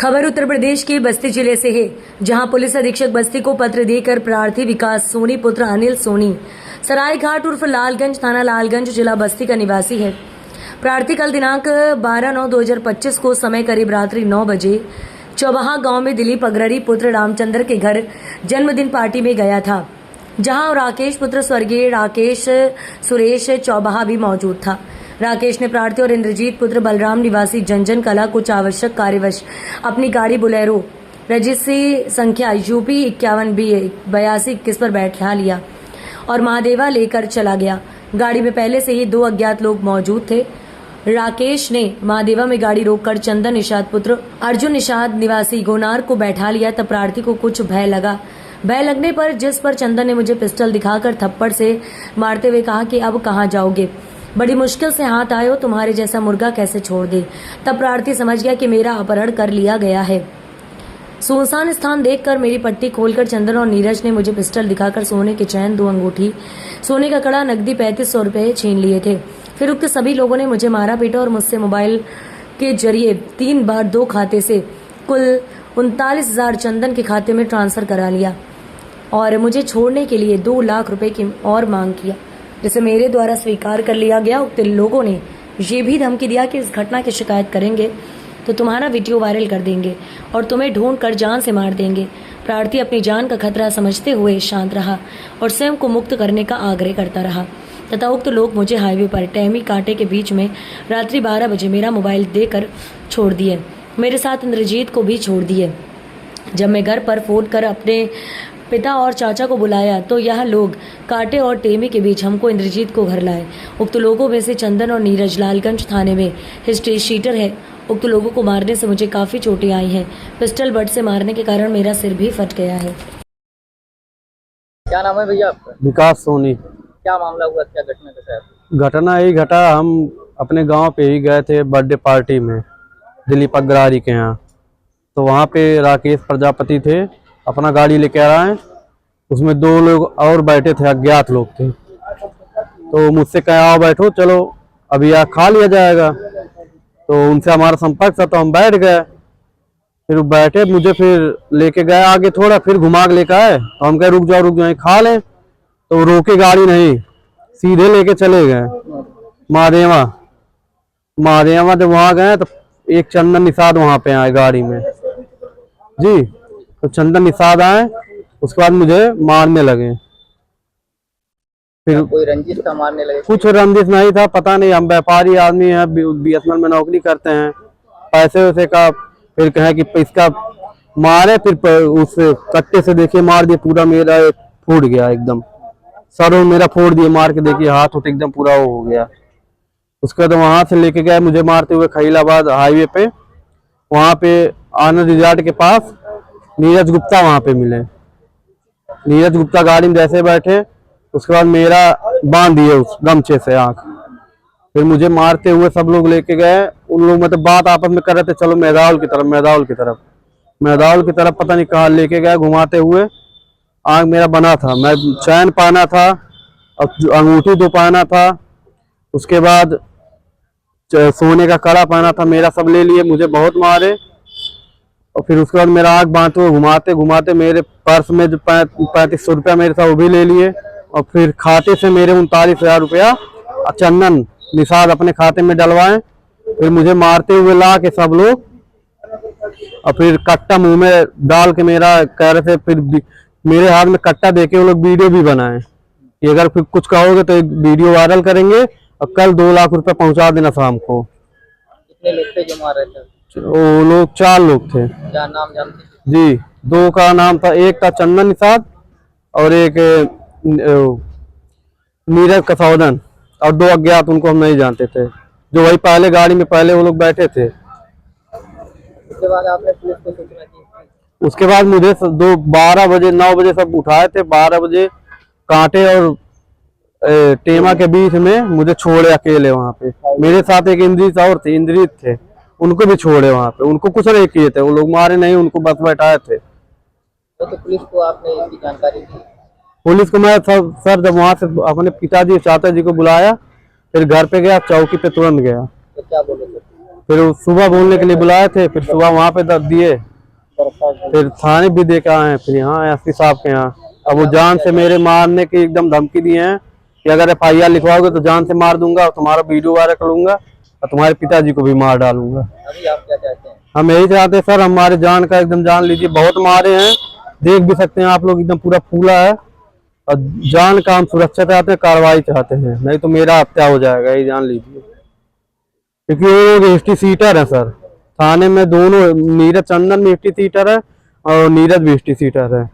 खबर उत्तर प्रदेश के बस्ती जिले से है, जहां पुलिस अधीक्षक बस्ती को पत्र देकर प्रार्थी विकास सोनी पुत्र अनिल सोनी सरायघाट उर्फ लालगंज थाना लालगंज जिला बस्ती का निवासी है। प्रार्थी कल दिनांक 12/9/2025 को समय करीब रात्रि 9 बजे चौबाहा गांव में दिलीप अग्ररी पुत्र रामचंद्र के घर जन्मदिन पार्टी में गया था, जहां राकेश पुत्र स्वर्गीय राकेश सुरेश चौबाहा भी मौजूद था। राकेश ने प्रार्थी और इंद्रजीत पुत्र बलराम निवासी जनजन कला कुछ आवश्यक कार्यवश अपनी गाड़ी बुलेरो रजिस्ट्री संख्या UP 51B8221 पर बैठा लिया और महादेवा लेकर चला गया। गाड़ी में पहले से ही 2 अज्ञात लोग मौजूद थे। राकेश ने महादेवा में गाड़ी रोककर चंदन निषाद पुत्र अर्जुन निषाद निवासी गोनार को बैठा लिया। तब प्रार्थी को कुछ भय लगा। भय लगने पर जिस पर चंदन ने मुझे पिस्टल दिखाकर थप्पड़ से मारते हुए कहा कि अब कहाँ जाओगे, बड़ी मुश्किल से हाथ आए हो, तुम्हारे जैसा मुर्गा कैसे छोड़ दे। तब प्रार्थी समझ गया कि मेरा अपहरण कर लिया गया है। सुनसान स्थान देखकर मेरी पट्टी खोलकर चंदन और नीरज ने मुझे पिस्टल दिखाकर सोने के चैन, 2 अंगूठी, सोने का कड़ा, नकदी 3500 रुपए छीन लिए थे। फिर उक्त सभी लोगों ने मुझे मारा पीटा और मुझसे मोबाइल के जरिए 3 बार 2 खाते से कुल 39,000 चंदन के खाते में ट्रांसफर करा लिया और मुझे छोड़ने के लिए 2 लाख रुपए की और मांग किया, जिसे मेरे द्वारा स्वीकार कर लिया गया। उक्त लोगों ने ये भी धमकी दिया कि इस घटना की शिकायत करेंगे तो तुम्हारा वीडियो वायरल कर देंगे और तुम्हें ढूंढ कर जान से मार देंगे। प्रार्थी अपनी जान का खतरा समझते हुए शांत रहा और स्वयं को मुक्त करने का आग्रह करता रहा तथा उक्त लोग मुझे हाईवे पर टहमी कांटे के बीच में रात्रि 12 बजे मेरा मोबाइल देकर छोड़ दिए। मेरे साथ इंद्रजीत को भी छोड़ दिए। जब मैं घर पर फोन कर अपने पिता और चाचा को बुलाया तो यह लोग कांटे और टेमी के बीच हमको इंद्रजीत को घर लाए। उक्त लोगों में से चंदन और नीरज लालगंज थाने में हिस्ट्री शीटर है। उक्त लोगों को मारने से मुझे काफी चोटें आई हैं। पिस्टल बट से मारने के कारण मेरा सिर भी फट गया है। क्या नाम है भैया आपका? विकास सोनी। क्या मामला हुआ, क्या घटना के साथ? घटना यही घटा, हम अपने गांव पे ही गए थे बर्थडे पार्टी में दिलीप अग्ररी के यहाँ। तो वहाँ पे राकेश प्रजापति थे, अपना गाड़ी लेके आ रहे हैं, उसमें 2 लोग और बैठे थे, अज्ञात लोग थे। तो मुझसे कहे आओ बैठो, चलो अभी यहाँ खा लिया जाएगा। तो उनसे हमारा संपर्क था तो हम बैठ गए। फिर वो बैठे, मुझे फिर लेके गए आगे थोड़ा, फिर घुमा के लेके आए। तो हम कहे रुक जाओ खा लें। तो रोके गाड़ी नहीं, सीधे लेके चले गए महादेवा। जब वहाँ गए तो एक चंदन निषाद वहाँ पे आए गाड़ी में जी। तो चंदन निषाद आए, उसके बाद मुझे मारने लगे। फिर कोई रंजिश था, मारने लगे? कुछ रंजिश नहीं था, पता नहीं, हम व्यापारी आदमी हैं, BSNL में नौकरी करते हैं, पैसे वैसे का। फिर कहे कि इसका मारे, फिर उस कट्टे से देखिए मार दिए, पूरा मेरा फूट गया एकदम, सर मेरा फोड़ दिए मार के, देखिए हाथ उठ एकदम पूरा वो हो गया। उसके बाद वहां से लेके गए मुझे मारते हुए खलीलाबाद हाईवे पे। वहां पे आनंद रिजॉर्ट के पास नीरज गुप्ता वहां पे मिले। नीरज गुप्ता गाड़ी में जैसे बैठे, उसके बाद मेरा बांध दिए उस गमछे से आंख। फिर मुझे मारते हुए सब लोग लेके गए। उन लोग मतलब बात आपस में कर रहे थे, चलो मैदाउल की तरफ पता नहीं कहाँ लेके गए घुमाते हुए। आंख मेरा बना था, मैं चैन पहना था और अंगूठी 2 पहना था। उसके बाद सोने का कड़ा पहना था, मेरा सब ले लिए, मुझे बहुत मारे। और फिर उसके बाद मेरा आंख बांधते हुए घुमाते घुमाते मेरे पर्स में जो 3500 रुपया मेरे था वो भी ले लिए। और फिर खाते से मेरे 39,000 रुपया चंदन निषाद अपने खाते में डलवाए। फिर मुझे मारते हुए ला के सब लोग, और फिर कट्टा मुंह में डाल के मेरा कह रहे थे, फिर मेरे हाथ में कट्टा देके वो लोग वीडियो भी बनाए कि अगर फिर कुछ कहोगे तो एक वीडियो वायरल करेंगे और कल 2 लाख रुपए पहुंचा देना शाम को। कितने लोग थे जो मार रहे थे? वो लोग 4 लोग थे। क्या नाम जानते जी? 2 का नाम था, एक था चंदन निषाद और एक नीरज कसौदन, और 2 अज्ञात, उनको हम नहीं जानते थे, जो वही पहले गाड़ी में पहले वो लोग बैठे थे। उसके बाद आपने पुलिस को सूचना दी? उसके बाद मुझे 12 बजे 9 बजे सब उठाए थे। 12 बजे कांटे और टेमा के बीच में मुझे छोड़े अकेले वहाँ पे। मेरे साथ एक इंद्रजीत थे, उनको भी छोड़े वहाँ पे। उनको कुछ नहीं किए थे, वो लोग मारे नहीं, उनको बस बैठाए थे। तो पुलिस को आपने इसकी जानकारी दी? पुलिस को मैं सर जब वहाँ से अपने पिताजी चाचा जी को बुलाया, फिर घर पे गया, चौकी पे तुरंत गया। तो क्या बोले थे? फिर वो सुबह बोलने के लिए बुलाए थे, फिर सुबह वहाँ पे दिए, फिर थाने भी दे के आए हैं, फिर यहाँ एसपी साहब के यहाँ। अब वो जान से मेरे मारने की एकदम धमकी दिए हैं कि अगर FIR लिखवाओगे तो जान से मार दूंगा और तुम्हारा वीडियो वायरल कर लूंगा और तुम्हारे पिताजी को भी मार डालूंगा। अभी आप क्या चाहते हैं? हम यही चाहते हैं सर, हमारे जान का एकदम जान लीजिए, बहुत मारे हैं, देख भी सकते हैं आप लोग, एकदम पूरा फूला है और जान का हम सुरक्षा चाहते हैं, कार्रवाई चाहते हैं, नहीं तो मेरा हत्या हो जाएगा, ये जान लीजिए। क्योंकि वो लोग हिस्ट्री सीटर है सर, थाने में दोनों, नीरज चंदन भी हिस्ट्री सीटर है और नीरज भी हिस्ट्री सीटर है।